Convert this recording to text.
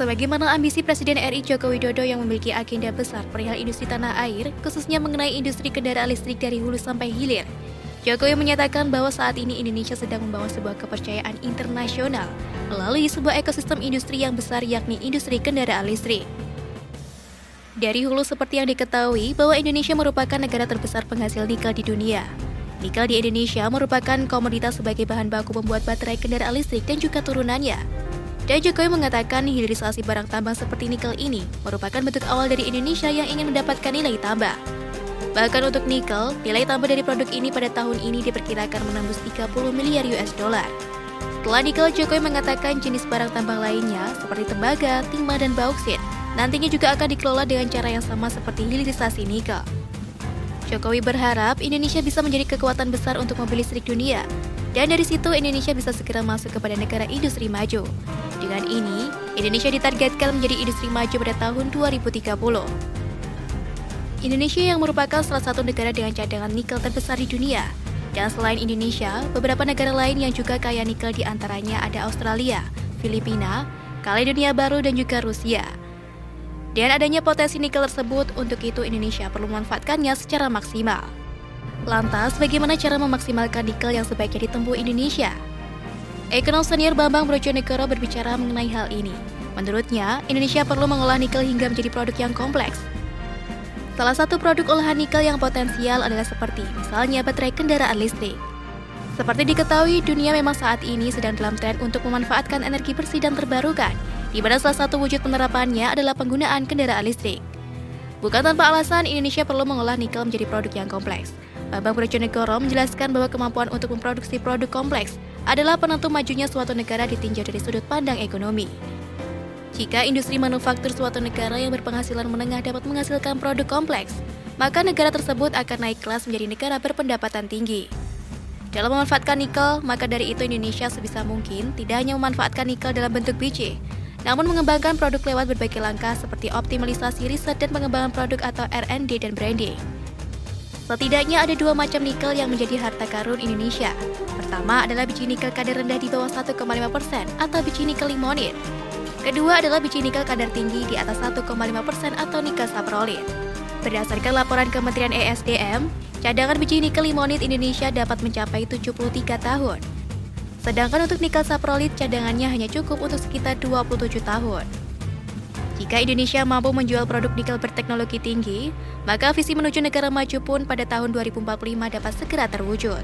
Sebagaimana ambisi Presiden RI Joko Widodo yang memiliki agenda besar perihal industri tanah air, khususnya mengenai industri kendaraan listrik dari hulu sampai hilir, Jokowi menyatakan bahwa saat ini Indonesia sedang membangun sebuah kepercayaan internasional melalui sebuah ekosistem industri yang besar, yakni industri kendaraan listrik. Dari hulu seperti yang diketahui bahwa Indonesia merupakan negara terbesar penghasil nikel di dunia. Nikel di Indonesia merupakan komoditas sebagai bahan baku pembuat baterai kendaraan listrik dan juga turunannya. Dan Jokowi mengatakan hilirisasi barang tambang seperti nikel ini merupakan bentuk awal dari Indonesia yang ingin mendapatkan nilai tambah. Bahkan untuk nikel, nilai tambah dari produk ini pada tahun ini diperkirakan menembus 30 miliar US dollar. Setelah nikel, Jokowi mengatakan jenis barang tambang lainnya seperti tembaga, timah, dan bauksit nantinya juga akan dikelola dengan cara yang sama seperti hilirisasi nikel. Jokowi berharap Indonesia bisa menjadi kekuatan besar untuk mobil listrik dunia, dan dari situ Indonesia bisa segera masuk kepada negara industri maju. Dengan ini, Indonesia ditargetkan menjadi industri maju pada tahun 2030. Indonesia yang merupakan salah satu negara dengan cadangan nikel terbesar di dunia. Dan selain Indonesia, beberapa negara lain yang juga kaya nikel diantaranya ada Australia, Filipina, Kaledonia Baru, dan juga Rusia. Dan adanya potensi nikel tersebut, untuk itu Indonesia perlu memanfaatkannya secara maksimal. Lantas, bagaimana cara memaksimalkan nikel yang sebaiknya ditempuh Indonesia? Ekonom senior Bambang Brojonegoro berbicara mengenai hal ini. Menurutnya, Indonesia perlu mengolah nikel hingga menjadi produk yang kompleks. Salah satu produk olahan nikel yang potensial adalah seperti misalnya baterai kendaraan listrik. Seperti diketahui, dunia memang saat ini sedang dalam tren untuk memanfaatkan energi bersih dan terbarukan, di mana salah satu wujud penerapannya adalah penggunaan kendaraan listrik. Bukan tanpa alasan, Indonesia perlu mengolah nikel menjadi produk yang kompleks. Bambang Brojonegoro menjelaskan bahwa kemampuan untuk memproduksi produk kompleks adalah penentu majunya suatu negara ditinjau dari sudut pandang ekonomi. Jika industri manufaktur suatu negara yang berpenghasilan menengah dapat menghasilkan produk kompleks, maka negara tersebut akan naik kelas menjadi negara berpendapatan tinggi. Dalam memanfaatkan nikel, maka dari itu Indonesia sebisa mungkin tidak hanya memanfaatkan nikel dalam bentuk biji, namun mengembangkan produk lewat berbagai langkah seperti optimalisasi riset dan pengembangan produk atau R&D dan branding. Setidaknya ada dua macam nikel yang menjadi harta karun Indonesia. Pertama adalah biji nikel kadar rendah di bawah 1,5% atau biji nikel limonit. Kedua adalah biji nikel kadar tinggi di atas 1,5% atau nikel saprolit. Berdasarkan laporan Kementerian ESDM, cadangan biji nikel limonit Indonesia dapat mencapai 73 tahun. Sedangkan untuk nikel saprolit cadangannya hanya cukup untuk sekitar 27 tahun. Jika Indonesia mampu menjual produk nikel berteknologi tinggi, maka visi menuju negara maju pun pada tahun 2045 dapat segera terwujud.